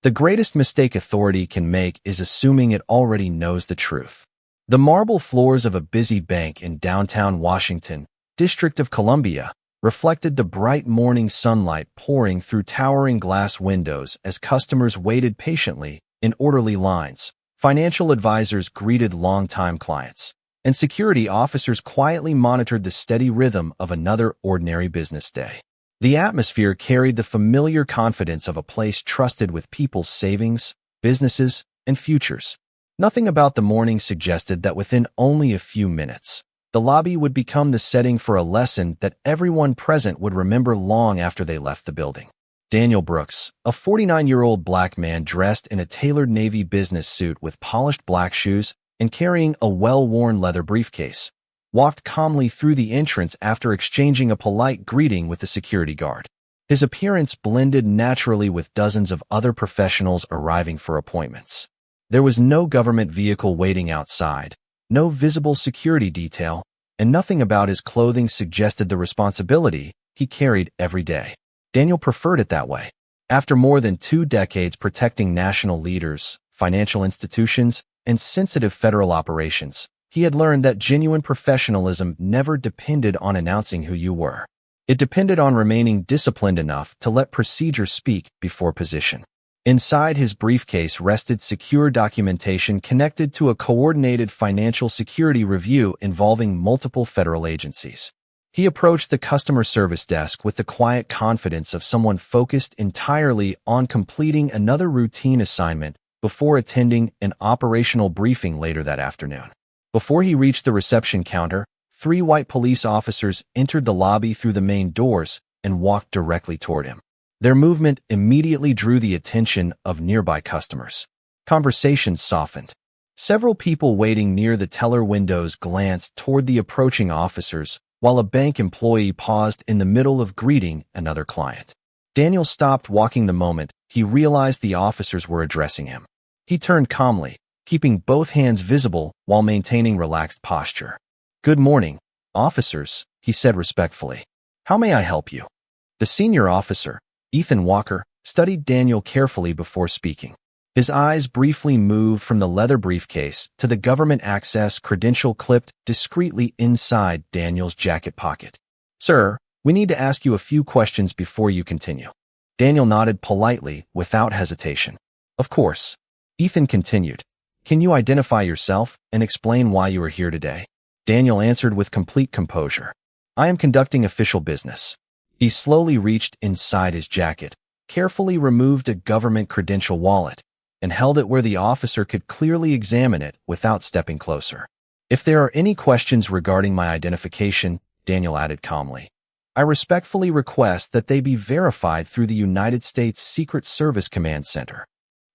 The greatest mistake authority can make is assuming it already knows the truth. The marble floors of a busy bank in downtown Washington, District of Columbia, reflected the bright morning sunlight pouring through towering glass windows as customers waited patiently in orderly lines. Financial advisors greeted longtime clients, and security officers quietly monitored the steady rhythm of another ordinary business day. The atmosphere carried the familiar confidence of a place trusted with people's savings, businesses, and futures. Nothing about the morning suggested that within only a few minutes, the lobby would become the setting for a lesson that everyone present would remember long after they left the building. Daniel Brooks, a 49-year-old black man dressed in a tailored navy business suit with polished black shoes and carrying a well-worn leather briefcase, walked calmly through the entrance after exchanging a polite greeting with the security guard. His appearance blended naturally with dozens of other professionals arriving for appointments. There was no government vehicle waiting outside, no visible security detail, and nothing about his clothing suggested the responsibility he carried every day. Daniel preferred it that way. After more than 2 decades protecting national leaders, financial institutions, and sensitive federal operations, he had learned that genuine professionalism never depended on announcing who you were. It depended on remaining disciplined enough to let procedure speak before position. Inside his briefcase rested secure documentation connected to a coordinated financial security review involving multiple federal agencies. He approached the customer service desk with the quiet confidence of someone focused entirely on completing another routine assignment before attending an operational briefing later that afternoon. Before he reached the reception counter, 3 white police officers entered the lobby through the main doors and walked directly toward him. Their movement immediately drew the attention of nearby customers. Conversations softened. Several people waiting near the teller windows glanced toward the approaching officers, while a bank employee paused in the middle of greeting another client. Daniel stopped walking the moment he realized the officers were addressing him. He turned calmly, keeping both hands visible while maintaining relaxed posture. "Good morning, officers," he said respectfully. "How may I help you?" The senior officer, Ethan Walker, studied Daniel carefully before speaking. His eyes briefly moved from the leather briefcase to the government access credential clipped discreetly inside Daniel's jacket pocket. "Sir, we need to ask you a few questions before you continue." Daniel nodded politely without hesitation. "Of course." Ethan continued. "Can you identify yourself and explain why you are here today?" Daniel answered with complete composure. "I am conducting official business." He slowly reached inside his jacket, carefully removed a government credential wallet, and held it where the officer could clearly examine it without stepping closer. "If there are any questions regarding my identification," Daniel added calmly, "I respectfully request that they be verified through the United States Secret Service Command Center."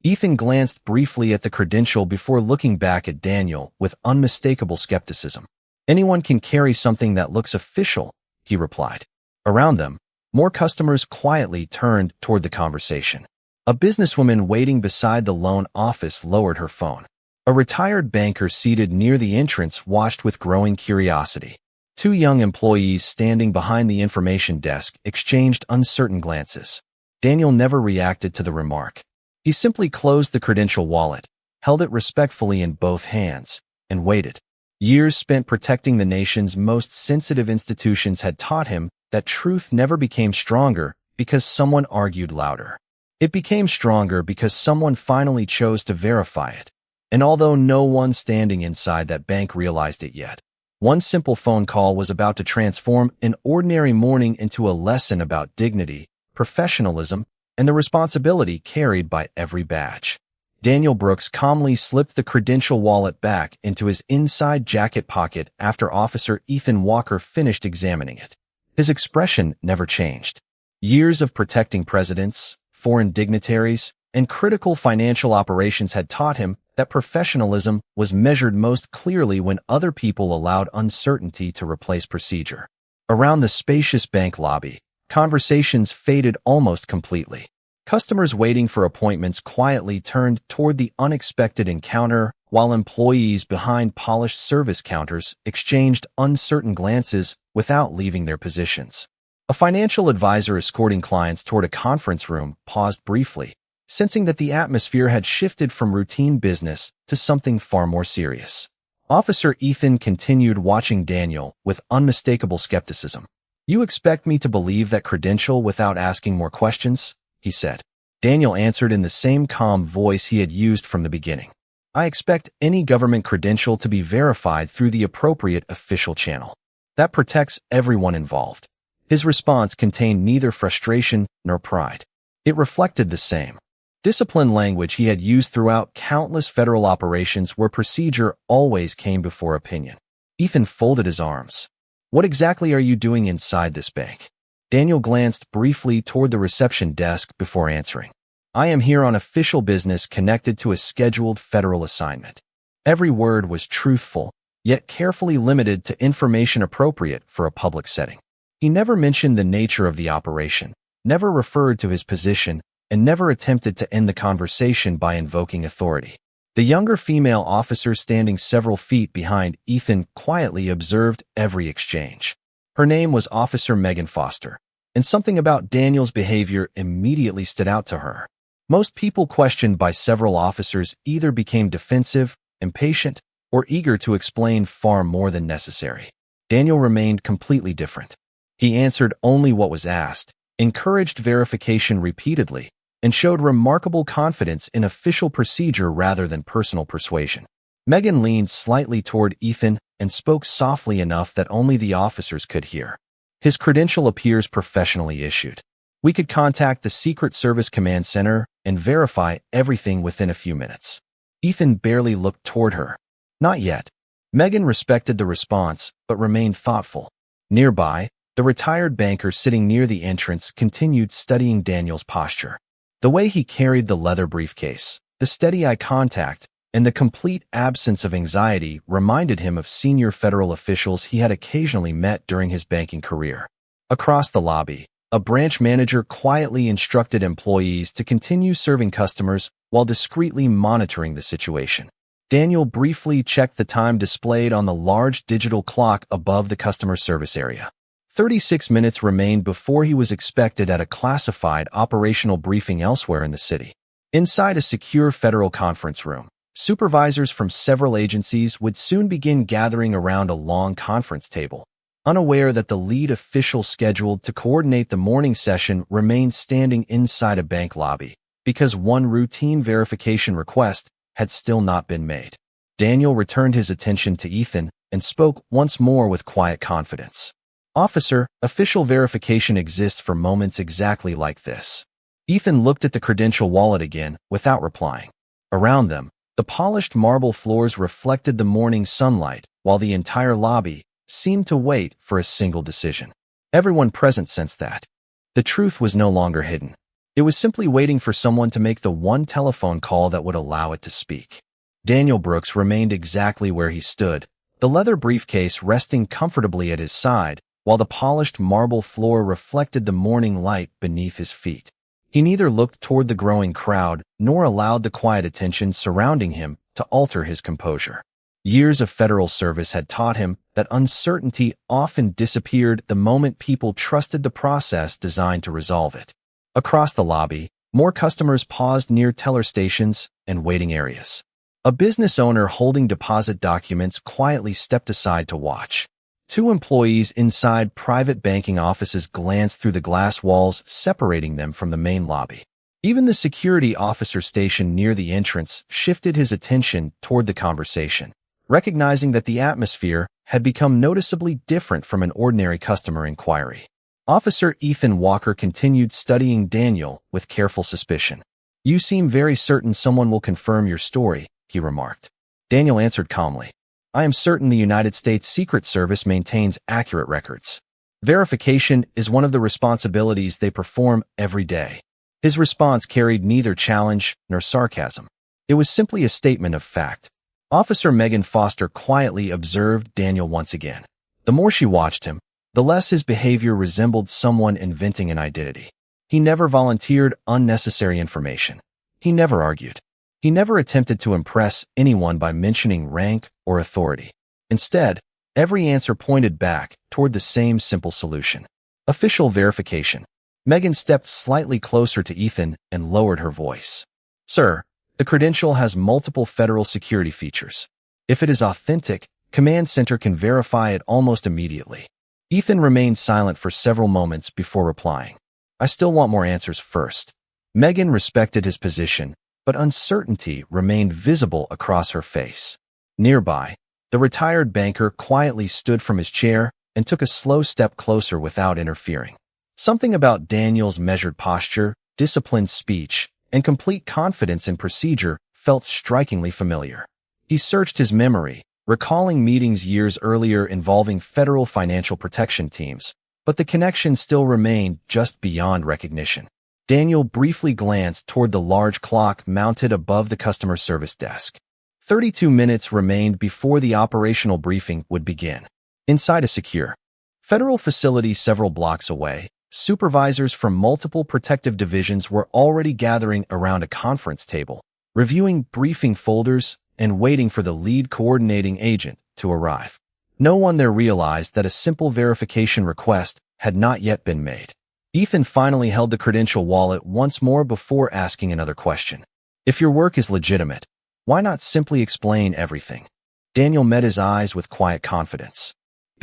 Ethan glanced briefly at the credential before looking back at Daniel with unmistakable skepticism. "Anyone can carry something that looks official," he replied. Around them, more customers quietly turned toward the conversation. A businesswoman waiting beside the loan office lowered her phone. A retired banker seated near the entrance watched with growing curiosity. 2 young employees standing behind the information desk exchanged uncertain glances. Daniel never reacted to the remark. He simply closed the credential wallet, held it respectfully in both hands, and waited. Years spent protecting the nation's most sensitive institutions had taught him that truth never became stronger because someone argued louder. It became stronger because someone finally chose to verify it. And although no one standing inside that bank realized it yet, one simple phone call was about to transform an ordinary morning into a lesson about dignity, professionalism, and the responsibility carried by every badge. Daniel Brooks calmly slipped the credential wallet back into his inside jacket pocket after Officer Ethan Walker finished examining it. His expression never changed. Years of protecting presidents, foreign dignitaries, and critical financial operations had taught him that professionalism was measured most clearly when other people allowed uncertainty to replace procedure. Around the spacious bank lobby, conversations faded almost completely. Customers waiting for appointments quietly turned toward the unexpected encounter, while employees behind polished service counters exchanged uncertain glances without leaving their positions. A financial advisor escorting clients toward a conference room paused briefly, sensing that the atmosphere had shifted from routine business to something far more serious. Officer Ethan continued watching Daniel with unmistakable skepticism. "You expect me to believe that credential without asking more questions?" he said. Daniel answered in the same calm voice he had used from the beginning. "I expect any government credential to be verified through the appropriate official channel. That protects everyone involved." His response contained neither frustration nor pride. It reflected the same disciplined language he had used throughout countless federal operations where procedure always came before opinion. Ethan folded his arms. "What exactly are you doing inside this bank?" Daniel glanced briefly toward the reception desk before answering. "I am here on official business connected to a scheduled federal assignment." Every word was truthful, yet carefully limited to information appropriate for a public setting. He never mentioned the nature of the operation, never referred to his position, and never attempted to end the conversation by invoking authority. The younger female officer standing several feet behind Ethan quietly observed every exchange. Her name was Officer Megan Foster, and something about Daniel's behavior immediately stood out to her. Most people questioned by several officers either became defensive, impatient, or eager to explain far more than necessary. Daniel remained completely different. He answered only what was asked, encouraged verification repeatedly, and showed remarkable confidence in official procedure rather than personal persuasion. Megan leaned slightly toward Ethan and spoke softly enough that only the officers could hear. "His credential appears professionally issued. We could contact the Secret Service Command Center and verify everything within a few minutes." Ethan barely looked toward her. "Not yet." Megan respected the response, but remained thoughtful. Nearby, the retired banker sitting near the entrance continued studying Daniel's posture. The way he carried the leather briefcase, the steady eye contact, and the complete absence of anxiety reminded him of senior federal officials he had occasionally met during his banking career. Across the lobby, a branch manager quietly instructed employees to continue serving customers while discreetly monitoring the situation. Daniel briefly checked the time displayed on the large digital clock above the customer service area. 36 minutes remained before he was expected at a classified operational briefing elsewhere in the city. Inside a secure federal conference room, supervisors from several agencies would soon begin gathering around a long conference table. Unaware that the lead official scheduled to coordinate the morning session remained standing inside a bank lobby because one routine verification request had still not been made. Daniel returned his attention to Ethan and spoke once more with quiet confidence. "Officer, official verification exists for moments exactly like this." Ethan looked at the credential wallet again without replying. Around them, the polished marble floors reflected the morning sunlight, while the entire lobby seemed to wait for a single decision. Everyone present sensed that the truth was no longer hidden. It was simply waiting for someone to make the one telephone call that would allow it to speak. Daniel Brooks remained exactly where he stood, the leather briefcase resting comfortably at his side, while the polished marble floor reflected the morning light beneath his feet. He neither looked toward the growing crowd nor allowed the quiet attention surrounding him to alter his composure. Years of federal service had taught him that uncertainty often disappeared the moment people trusted the process designed to resolve it. Across the lobby, more customers paused near teller stations and waiting areas. A business owner holding deposit documents quietly stepped aside to watch. Two employees inside private banking offices glanced through the glass walls separating them from the main lobby. Even the security officer stationed near the entrance shifted his attention toward the conversation, recognizing that the atmosphere had become noticeably different from an ordinary customer inquiry. Officer Ethan Walker continued studying Daniel with careful suspicion. "You seem very certain someone will confirm your story," he remarked. Daniel answered calmly. "I am certain the United States Secret Service maintains accurate records. Verification is one of the responsibilities they perform every day." His response carried neither challenge nor sarcasm. It was simply a statement of fact. Officer Megan Foster quietly observed Daniel once again. The more she watched him, the less his behavior resembled someone inventing an identity. He never volunteered unnecessary information. He never argued. He never attempted to impress anyone by mentioning rank or authority. Instead, every answer pointed back toward the same simple solution: official verification. Megan stepped slightly closer to Ethan and lowered her voice. Sir, the credential has multiple federal security features. If it is authentic, Command Center can verify it almost immediately. Ethan remained silent for several moments before replying. I still want more answers first. Megan respected his position, but uncertainty remained visible across her face. Nearby, the retired banker quietly stood from his chair and took a slow step closer without interfering. Something about Daniel's measured posture, disciplined speech, and complete confidence in procedure felt strikingly familiar. He searched his memory, recalling meetings years earlier involving federal financial protection teams, but the connection still remained just beyond recognition. Daniel briefly glanced toward the large clock mounted above the customer service desk. 32 minutes remained before the operational briefing would begin. Inside a secure federal facility several blocks away, supervisors from multiple protective divisions were already gathering around a conference table, reviewing briefing folders and waiting for the lead coordinating agent to arrive. No one there realized that a simple verification request had not yet been made. Ethan finally held the credential wallet once more before asking another question. If your work is legitimate, why not simply explain everything? Daniel met his eyes with quiet confidence.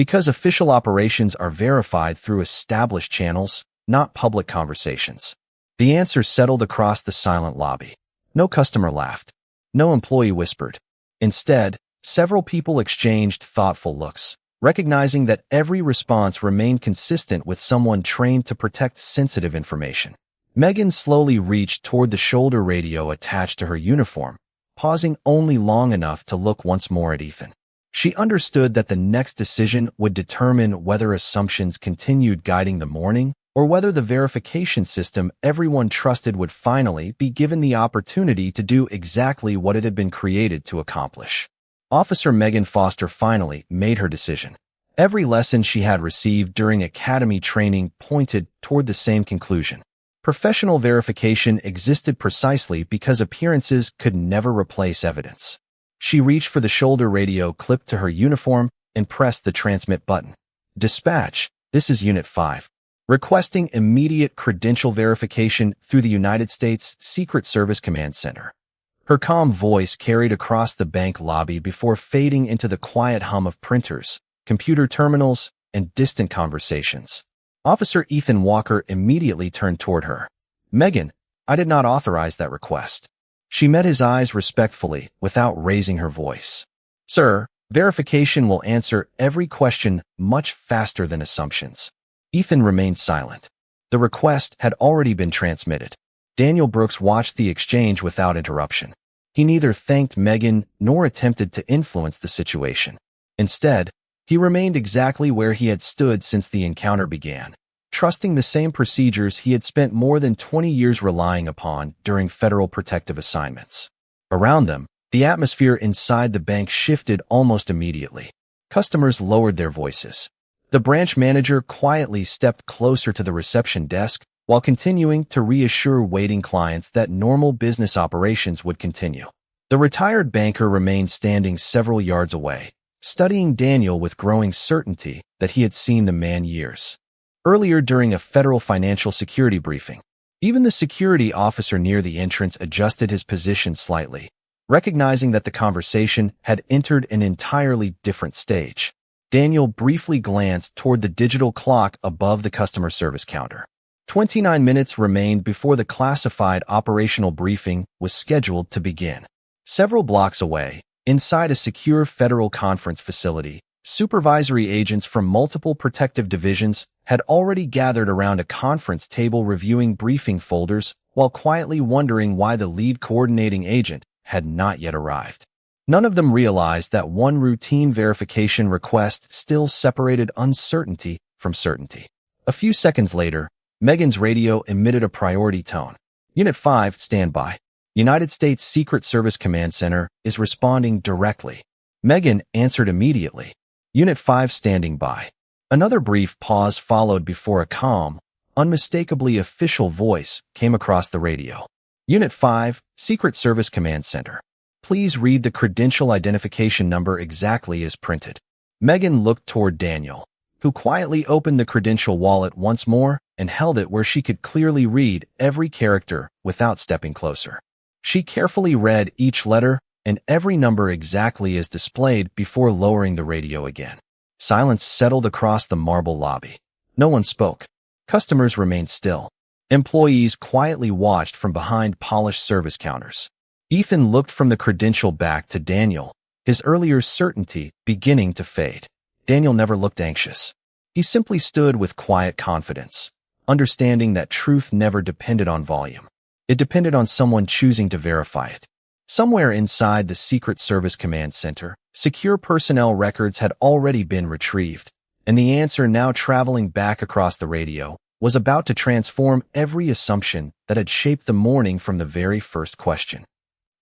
Because official operations are verified through established channels, not public conversations. The answer settled across the silent lobby. No customer laughed. No employee whispered. Instead, several people exchanged thoughtful looks, recognizing that every response remained consistent with someone trained to protect sensitive information. Megan slowly reached toward the shoulder radio attached to her uniform, pausing only long enough to look once more at Ethan. She understood that the next decision would determine whether assumptions continued guiding the morning or whether the verification system everyone trusted would finally be given the opportunity to do exactly what it had been created to accomplish. Officer Megan Foster finally made her decision. Every lesson she had received during academy training pointed toward the same conclusion. Professional verification existed precisely because appearances could never replace evidence. She reached for the shoulder radio clipped to her uniform and pressed the transmit button. Dispatch, this is Unit 5. Requesting immediate credential verification through the United States Secret Service Command Center. Her calm voice carried across the bank lobby before fading into the quiet hum of printers, computer terminals, and distant conversations. Officer Ethan Walker immediately turned toward her. Megan, I did not authorize that request. She met his eyes respectfully without raising her voice. Sir, verification will answer every question much faster than assumptions. Ethan remained silent. The request had already been transmitted. Daniel Brooks watched the exchange without interruption. He neither thanked Megan nor attempted to influence the situation. Instead, he remained exactly where he had stood since the encounter began, trusting the same procedures he had spent more than 20 years relying upon during federal protective assignments. Around them, the atmosphere inside the bank shifted almost immediately. Customers lowered their voices. The branch manager quietly stepped closer to the reception desk while continuing to reassure waiting clients that normal business operations would continue. The retired banker remained standing several yards away, studying Daniel with growing certainty that he had seen the man years earlier during a federal financial security briefing. Even the security officer near the entrance adjusted his position slightly, recognizing that the conversation had entered an entirely different stage. Daniel briefly glanced toward the digital clock above the customer service counter. 29 minutes remained before the classified operational briefing was scheduled to begin. Several blocks away, inside a secure federal conference facility, supervisory agents from multiple protective divisions had already gathered around a conference table reviewing briefing folders while quietly wondering why the lead coordinating agent had not yet arrived. None of them realized that one routine verification request still separated uncertainty from certainty. A few seconds later, Megan's radio emitted a priority tone. Unit 5, stand by. United States Secret Service Command Center is responding directly. Megan answered immediately. Unit 5 standing by. Another brief pause followed before a calm, unmistakably official voice came across the radio. Unit 5, Secret Service Command Center. Please read the credential identification number exactly as printed. Megan looked toward Daniel. who quietly opened the credential wallet once more and held it where she could clearly read every character without stepping closer. She carefully read each letter and every number exactly as displayed before lowering the radio again. Silence settled across the marble lobby. No one spoke. Customers remained still. Employees quietly watched from behind polished service counters. Ethan looked from the credential back to Daniel, his earlier certainty beginning to fade. Daniel never looked anxious. He simply stood with quiet confidence, understanding that truth never depended on volume. It depended on someone choosing to verify it. Somewhere inside the Secret Service Command Center, secure personnel records had already been retrieved, and the answer now traveling back across the radio was about to transform every assumption that had shaped the morning from the very first question.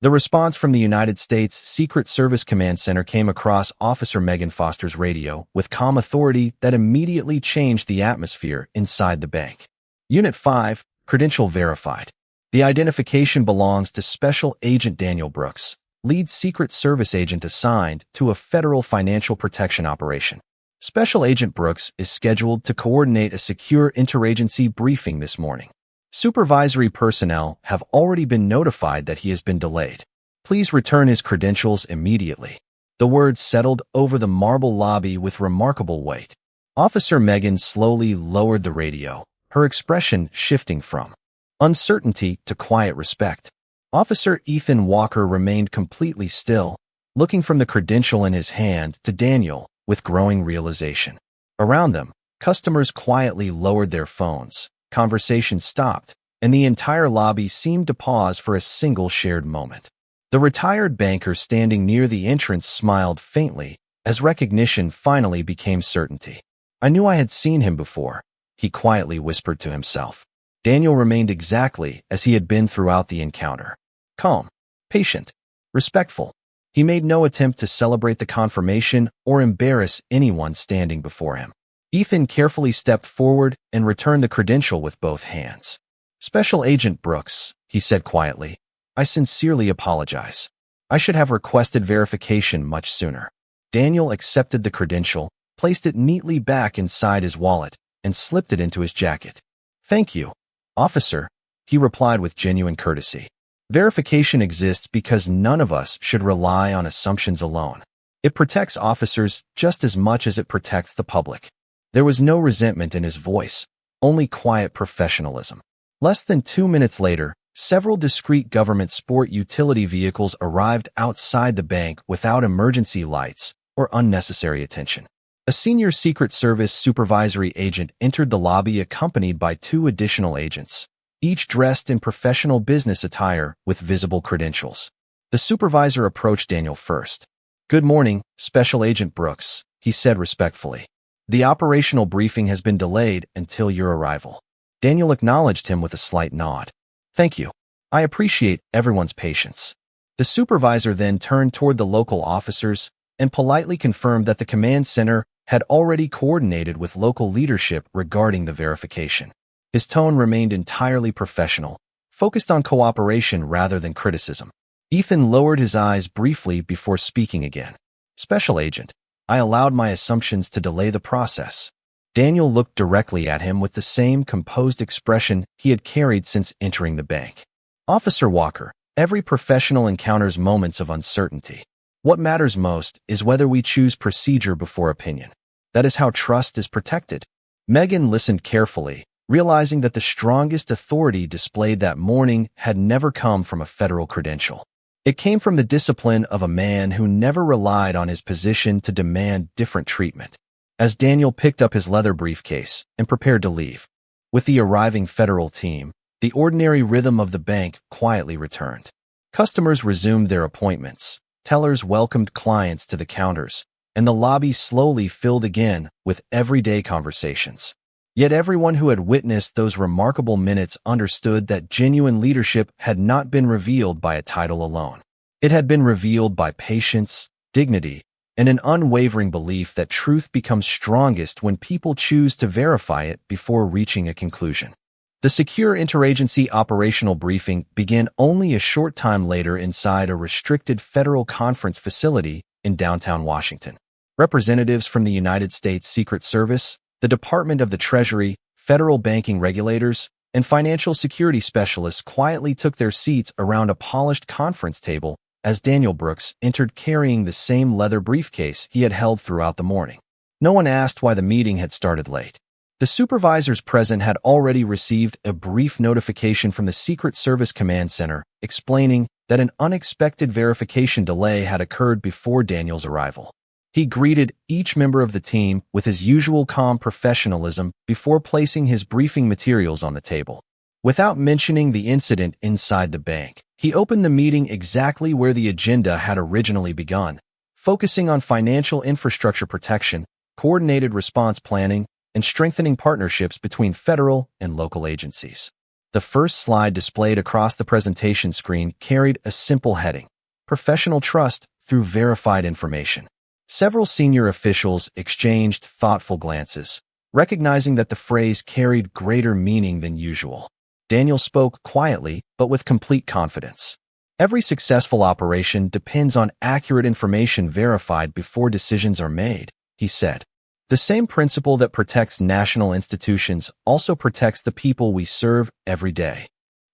The response from the United States Secret Service Command Center came across Officer Megan Foster's radio with calm authority that immediately changed the atmosphere inside the bank. Unit 5, Credential Verified. The identification belongs to Special Agent Daniel Brooks, lead Secret Service agent assigned to a federal financial protection operation. Special Agent Brooks is scheduled to coordinate a secure interagency briefing this morning. Supervisory personnel have already been notified that he has been delayed. Please return his credentials immediately. The words settled over the marble lobby with remarkable weight. Officer Megan slowly lowered the radio, her expression shifting from uncertainty to quiet respect. Officer Ethan Walker remained completely still, looking from the credential in his hand to Daniel with growing realization. Around them, customers quietly lowered their phones. Conversation stopped, and the entire lobby seemed to pause for a single shared moment. The retired banker standing near the entrance smiled faintly as recognition finally became certainty. I knew I had seen him before, he quietly whispered to himself. Daniel remained exactly as he had been throughout the encounter. Calm, patient, respectful. He made no attempt to celebrate the confirmation or embarrass anyone standing before him. Ethan carefully stepped forward and returned the credential with both hands. Special Agent Brooks, he said quietly, I sincerely apologize. I should have requested verification much sooner. Daniel accepted the credential, placed it neatly back inside his wallet, and slipped it into his jacket. Thank you, officer, he replied with genuine courtesy. Verification exists because none of us should rely on assumptions alone. It protects officers just as much as it protects the public. There was no resentment in his voice, only quiet professionalism. Less than 2 minutes later, several discreet government sport utility vehicles arrived outside the bank without emergency lights or unnecessary attention. A senior Secret Service supervisory agent entered the lobby accompanied by 2 additional agents, each dressed in professional business attire with visible credentials. The supervisor approached Daniel first. Good morning, Special Agent Brooks, he said respectfully. The operational briefing has been delayed until your arrival. Daniel acknowledged him with a slight nod. Thank you. I appreciate everyone's patience. The supervisor then turned toward the local officers and politely confirmed that the command center had already coordinated with local leadership regarding the verification. His tone remained entirely professional, focused on cooperation rather than criticism. Ethan lowered his eyes briefly before speaking again. Special Agent, I allowed my assumptions to delay the process. Daniel looked directly at him with the same composed expression he had carried since entering the bank. Officer Walker, every professional encounters moments of uncertainty. What matters most is whether we choose procedure before opinion. That is how trust is protected. Megan listened carefully, realizing that the strongest authority displayed that morning had never come from a federal credential. It came from the discipline of a man who never relied on his position to demand different treatment. As Daniel picked up his leather briefcase and prepared to leave, with the arriving federal team, the ordinary rhythm of the bank quietly returned. Customers resumed their appointments, tellers welcomed clients to the counters, and the lobby slowly filled again with everyday conversations. Yet everyone who had witnessed those remarkable minutes understood that genuine leadership had not been revealed by a title alone. It had been revealed by patience, dignity, and an unwavering belief that truth becomes strongest when people choose to verify it before reaching a conclusion. The secure interagency operational briefing began only a short time later inside a restricted federal conference facility in downtown Washington. Representatives from the United States Secret Service, the Department of the Treasury, federal banking regulators, and financial security specialists quietly took their seats around a polished conference table as Daniel Brooks entered carrying the same leather briefcase he had held throughout the morning. No one asked why the meeting had started late. The supervisors present had already received a brief notification from the Secret Service Command Center explaining that an unexpected verification delay had occurred before Daniel's arrival. He greeted each member of the team with his usual calm professionalism before placing his briefing materials on the table. Without mentioning the incident inside the bank, he opened the meeting exactly where the agenda had originally begun, focusing on financial infrastructure protection, coordinated response planning, and strengthening partnerships between federal and local agencies. The first slide displayed across the presentation screen carried a simple heading: Professional Trust Through Verified Information. Several senior officials exchanged thoughtful glances, recognizing that the phrase carried greater meaning than usual. Daniel spoke quietly, but with complete confidence. Every successful operation depends on accurate information verified before decisions are made, he said. The same principle that protects national institutions also protects the people we serve every day.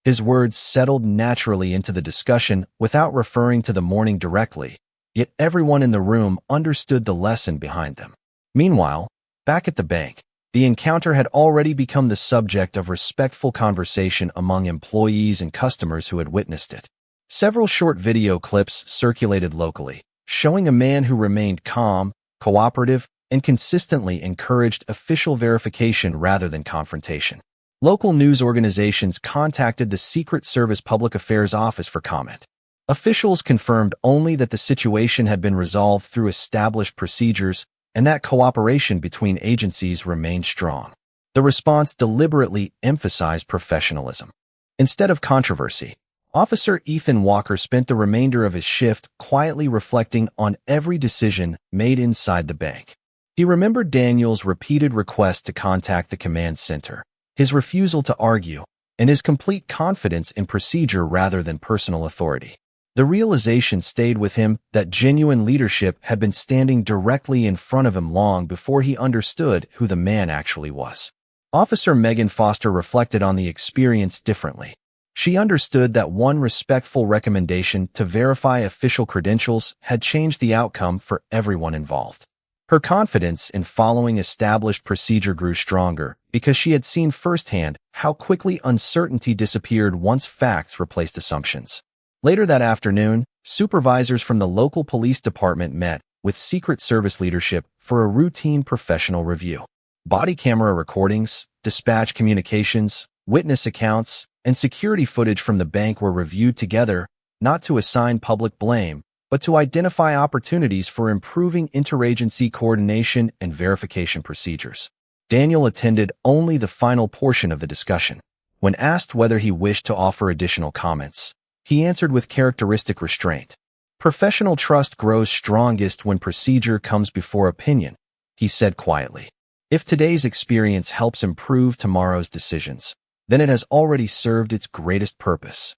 His words settled naturally into the discussion without referring to the morning directly, yet everyone in the room understood the lesson behind them. Meanwhile, back at the bank, the encounter had already become the subject of respectful conversation among employees and customers who had witnessed it. Several short video clips circulated locally, showing a man who remained calm, cooperative, and consistently encouraged official verification rather than confrontation. Local news organizations contacted the Secret Service Public Affairs Office for comment. Officials confirmed only that the situation had been resolved through established procedures and that cooperation between agencies remained strong. The response deliberately emphasized professionalism. Instead of controversy, Officer Ethan Walker spent the remainder of his shift quietly reflecting on every decision made inside the bank. He remembered Daniel's repeated request to contact the command center, his refusal to argue, and his complete confidence in procedure rather than personal authority. The realization stayed with him that genuine leadership had been standing directly in front of him long before he understood who the man actually was. Officer Megan Foster reflected on the experience differently. She understood that one respectful recommendation to verify official credentials had changed the outcome for everyone involved. Her confidence in following established procedure grew stronger because she had seen firsthand how quickly uncertainty disappeared once facts replaced assumptions. Later that afternoon, supervisors from the local police department met with Secret Service leadership for a routine professional review. Body camera recordings, dispatch communications, witness accounts, and security footage from the bank were reviewed together, not to assign public blame, but to identify opportunities for improving interagency coordination and verification procedures. Daniel attended only the final portion of the discussion. When asked whether he wished to offer additional comments, he answered with characteristic restraint. Professional trust grows strongest when procedure comes before opinion, he said quietly. If today's experience helps improve tomorrow's decisions, then it has already served its greatest purpose.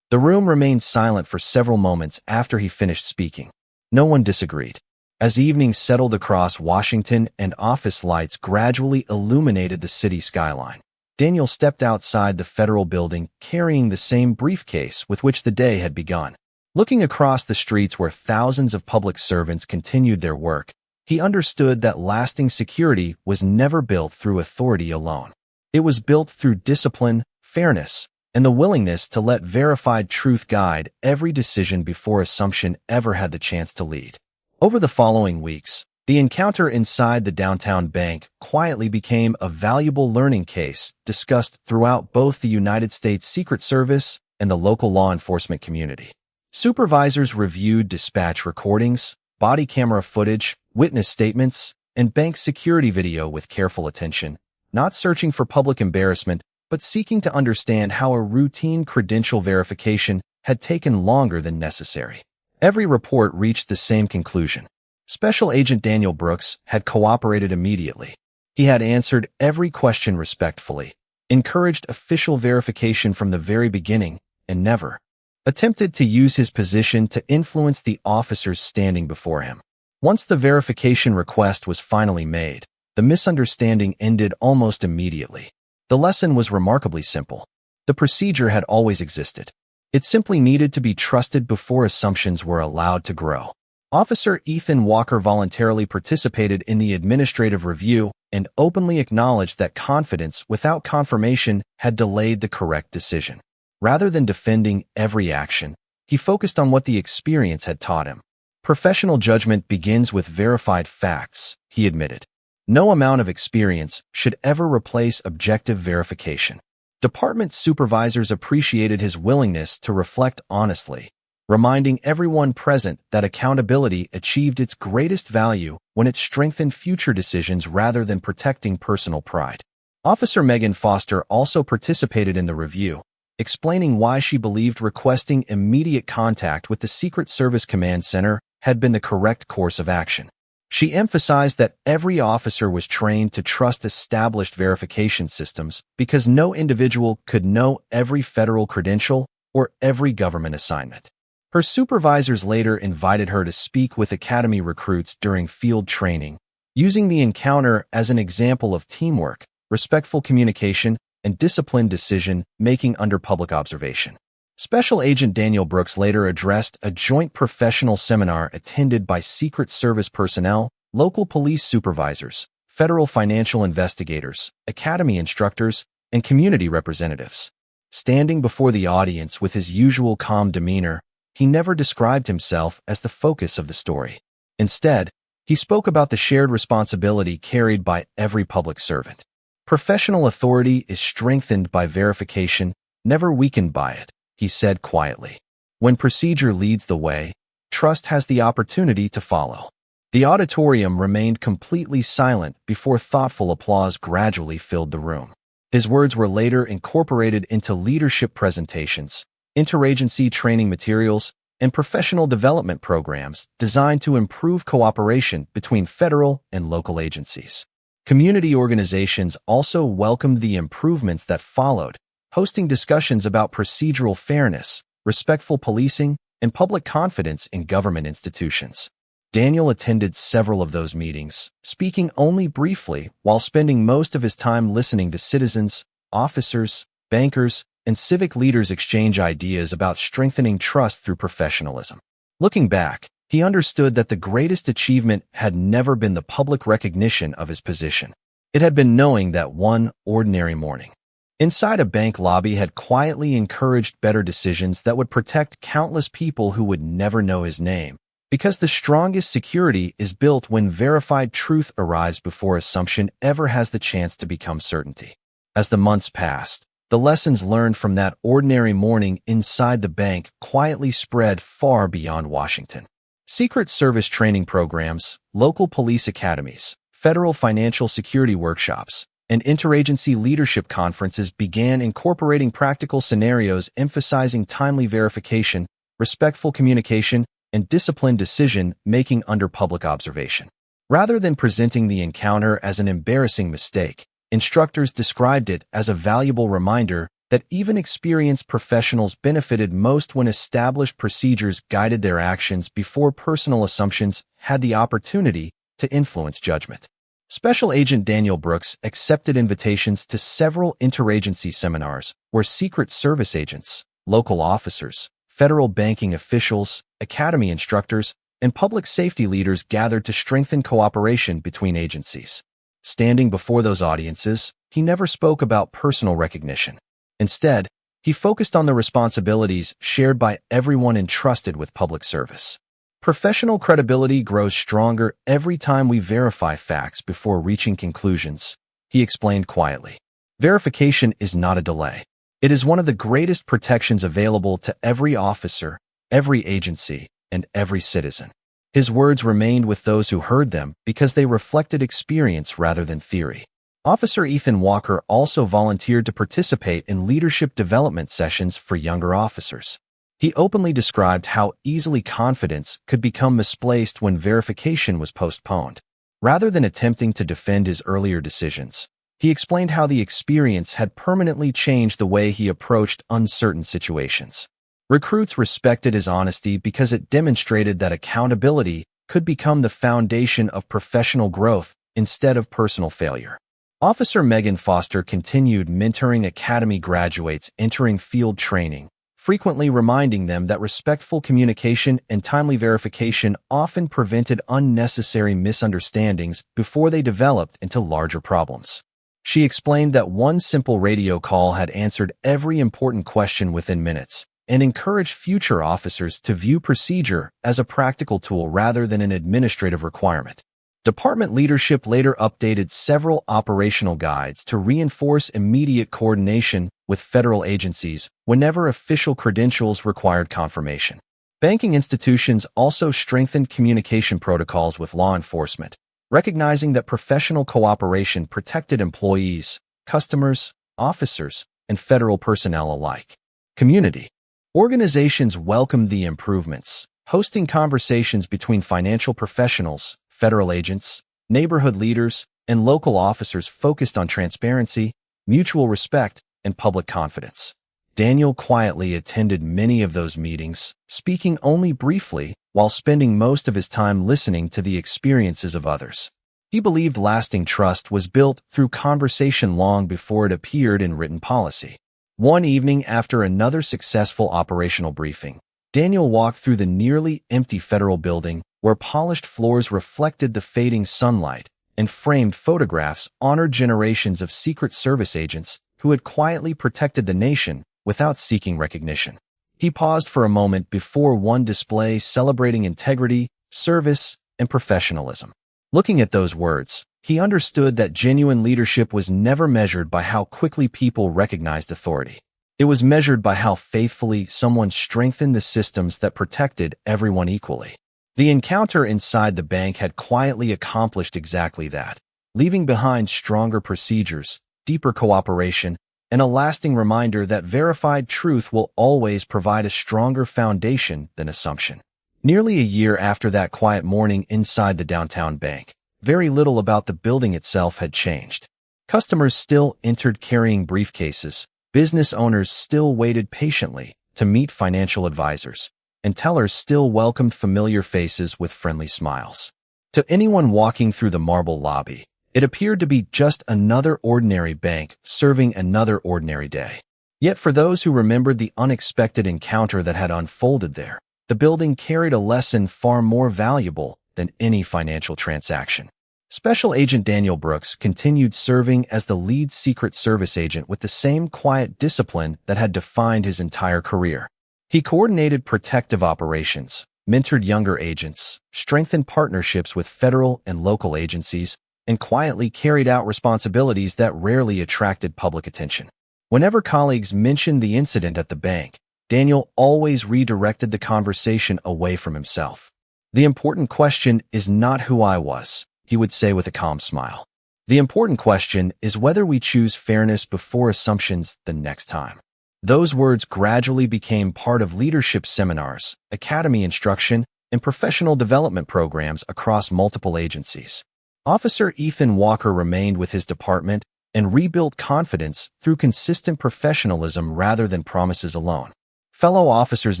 The room remained silent for several moments after he finished speaking. No one disagreed. As evening settled across Washington and office lights gradually illuminated the city skyline, Daniel stepped outside the federal building carrying the same briefcase with which the day had begun. Looking across the streets where thousands of public servants continued their work, he understood that lasting security was never built through authority alone. It was built through discipline, fairness, and the willingness to let verified truth guide every decision before assumption ever had the chance to lead. Over the following weeks, the encounter inside the downtown bank quietly became a valuable learning case discussed throughout both the United States Secret Service and the local law enforcement community. Supervisors reviewed dispatch recordings, body camera footage, witness statements, and bank security video with careful attention, not searching for public embarrassment, but seeking to understand how a routine credential verification had taken longer than necessary. Every report reached the same conclusion. Special Agent Daniel Brooks had cooperated immediately. He had answered every question respectfully, encouraged official verification from the very beginning, and never attempted to use his position to influence the officers standing before him. Once the verification request was finally made, the misunderstanding ended almost immediately. The lesson was remarkably simple. The procedure had always existed. It simply needed to be trusted before assumptions were allowed to grow. Officer Ethan Walker voluntarily participated in the administrative review and openly acknowledged that confidence without confirmation had delayed the correct decision. Rather than defending every action, he focused on what the experience had taught him. Professional judgment begins with verified facts, he admitted. No amount of experience should ever replace objective verification. Department supervisors appreciated his willingness to reflect honestly, reminding everyone present that accountability achieved its greatest value when it strengthened future decisions rather than protecting personal pride. Officer Megan Foster also participated in the review, explaining why she believed requesting immediate contact with the Secret Service Command Center had been the correct course of action. She emphasized that every officer was trained to trust established verification systems because no individual could know every federal credential or every government assignment. Her supervisors later invited her to speak with Academy recruits during field training, using the encounter as an example of teamwork, respectful communication, and disciplined decision-making under public observation. Special Agent Daniel Brooks later addressed a joint professional seminar attended by Secret Service personnel, local police supervisors, federal financial investigators, academy instructors, and community representatives. Standing before the audience with his usual calm demeanor, he never described himself as the focus of the story. Instead, he spoke about the shared responsibility carried by every public servant. Professional authority is strengthened by verification, never weakened by it, he said quietly. When procedure leads the way, trust has the opportunity to follow. The auditorium remained completely silent before thoughtful applause gradually filled the room. His words were later incorporated into leadership presentations, interagency training materials, and professional development programs designed to improve cooperation between federal and local agencies. Community organizations also welcomed the improvements that followed, hosting discussions about procedural fairness, respectful policing, and public confidence in government institutions. Daniel attended several of those meetings, speaking only briefly while spending most of his time listening to citizens, officers, bankers, and civic leaders exchange ideas about strengthening trust through professionalism. Looking back, he understood that the greatest achievement had never been the public recognition of his position. It had been knowing that one ordinary morning, inside a bank lobby, had quietly encouraged better decisions that would protect countless people who would never know his name, because the strongest security is built when verified truth arrives before assumption ever has the chance to become certainty. As the months passed, the lessons learned from that ordinary morning inside the bank quietly spread far beyond Washington. Secret Service training programs, local police academies, federal financial security workshops, and interagency leadership conferences began incorporating practical scenarios emphasizing timely verification, respectful communication, and disciplined decision-making under public observation. Rather than presenting the encounter as an embarrassing mistake, instructors described it as a valuable reminder that even experienced professionals benefited most when established procedures guided their actions before personal assumptions had the opportunity to influence judgment. Special Agent Daniel Brooks accepted invitations to several interagency seminars where Secret Service agents, local officers, federal banking officials, academy instructors, and public safety leaders gathered to strengthen cooperation between agencies. Standing before those audiences, he never spoke about personal recognition. Instead, he focused on the responsibilities shared by everyone entrusted with public service. Professional credibility grows stronger every time we verify facts before reaching conclusions, he explained quietly. Verification is not a delay. It is one of the greatest protections available to every officer, every agency, and every citizen. His words remained with those who heard them because they reflected experience rather than theory. Officer Ethan Walker also volunteered to participate in leadership development sessions for younger officers. He openly described how easily confidence could become misplaced when verification was postponed. Rather than attempting to defend his earlier decisions, he explained how the experience had permanently changed the way he approached uncertain situations. Recruits respected his honesty because it demonstrated that accountability could become the foundation of professional growth instead of personal failure. Officer Megan Foster continued mentoring academy graduates entering field training, frequently reminding them that respectful communication and timely verification often prevented unnecessary misunderstandings before they developed into larger problems. She explained that one simple radio call had answered every important question within minutes, and encouraged future officers to view procedure as a practical tool rather than an administrative requirement. Department leadership later updated several operational guides to reinforce immediate coordination with federal agencies whenever official credentials required confirmation. Banking institutions also strengthened communication protocols with law enforcement, recognizing that professional cooperation protected employees, customers, officers, and federal personnel alike. Community organizations welcomed the improvements, hosting conversations between financial professionals, federal agents, neighborhood leaders, and local officers focused on transparency, mutual respect, and public confidence. Daniel quietly attended many of those meetings, speaking only briefly while spending most of his time listening to the experiences of others. He believed lasting trust was built through conversation long before it appeared in written policy. One evening after another successful operational briefing, Daniel walked through the nearly empty federal building where polished floors reflected the fading sunlight and framed photographs honored generations of Secret Service agents who had quietly protected the nation without seeking recognition. He paused for a moment before one display celebrating integrity, service, and professionalism. Looking at those words, he understood that genuine leadership was never measured by how quickly people recognized authority. It was measured by how faithfully someone strengthened the systems that protected everyone equally. The encounter inside the bank had quietly accomplished exactly that, leaving behind stronger procedures, deeper cooperation, and a lasting reminder that verified truth will always provide a stronger foundation than assumption. Nearly a year after that quiet morning inside the downtown bank, very little about the building itself had changed. Customers still entered carrying briefcases, business owners still waited patiently to meet financial advisors, and tellers still welcomed familiar faces with friendly smiles. To anyone walking through the marble lobby, it appeared to be just another ordinary bank serving another ordinary day. Yet for those who remembered the unexpected encounter that had unfolded there, the building carried a lesson far more valuable than any financial transaction. Special Agent Daniel Brooks continued serving as the lead Secret Service agent with the same quiet discipline that had defined his entire career. He coordinated protective operations, mentored younger agents, strengthened partnerships with federal and local agencies, and quietly carried out responsibilities that rarely attracted public attention. Whenever colleagues mentioned the incident at the bank, Daniel always redirected the conversation away from himself. "The important question is not who I was," he would say with a calm smile. "The important question is whether we choose fairness before assumptions the next time." Those words gradually became part of leadership seminars, academy instruction, and professional development programs across multiple agencies. Officer Ethan Walker remained with his department and rebuilt confidence through consistent professionalism rather than promises alone. Fellow officers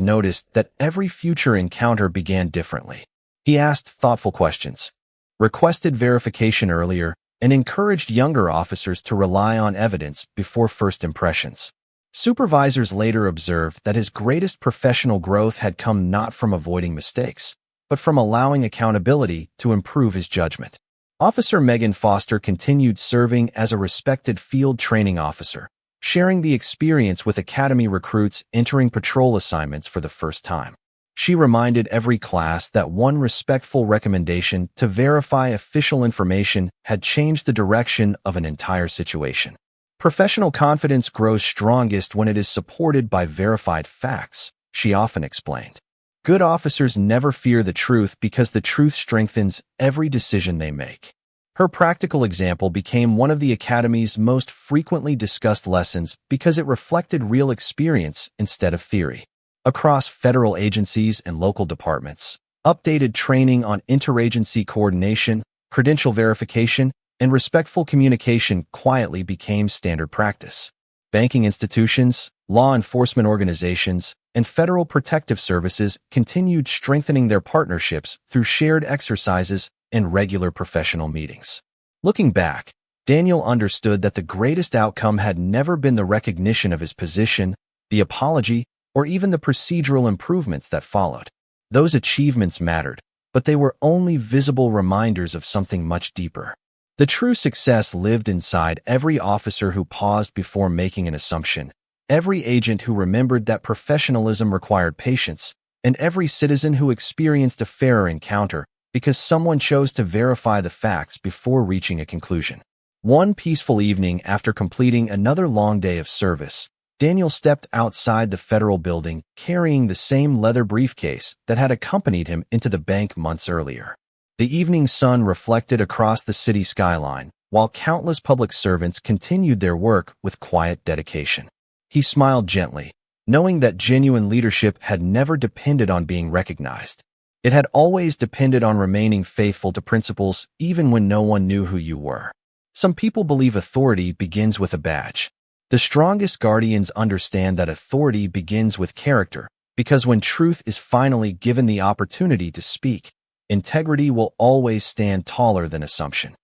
noticed that every future encounter began differently. He asked thoughtful questions, requested verification earlier, and encouraged younger officers to rely on evidence before first impressions. Supervisors later observed that his greatest professional growth had come not from avoiding mistakes, but from allowing accountability to improve his judgment. Officer Megan Foster continued serving as a respected field training officer, sharing the experience with academy recruits entering patrol assignments for the first time. She reminded every class that one respectful recommendation to verify official information had changed the direction of an entire situation. Professional confidence grows strongest when it is supported by verified facts, she often explained. Good officers never fear the truth because the truth strengthens every decision they make. Her practical example became one of the Academy's most frequently discussed lessons because it reflected real experience instead of theory. Across federal agencies and local departments, updated training on interagency coordination, credential verification, and respectful communication quietly became standard practice. Banking institutions, law enforcement organizations, and federal protective services continued strengthening their partnerships through shared exercises and regular professional meetings. Looking back, Daniel understood that the greatest outcome had never been the recognition of his position, the apology, or even the procedural improvements that followed. Those achievements mattered, but they were only visible reminders of something much deeper. The true success lived inside every officer who paused before making an assumption, every agent who remembered that professionalism required patience, and every citizen who experienced a fairer encounter because someone chose to verify the facts before reaching a conclusion. One peaceful evening after completing another long day of service, Daniel stepped outside the federal building carrying the same leather briefcase that had accompanied him into the bank months earlier. The evening sun reflected across the city skyline, while countless public servants continued their work with quiet dedication. He smiled gently, knowing that genuine leadership had never depended on being recognized. It had always depended on remaining faithful to principles even when no one knew who you were. Some people believe authority begins with a badge. The strongest guardians understand that authority begins with character, because when truth is finally given the opportunity to speak, integrity will always stand taller than assumption.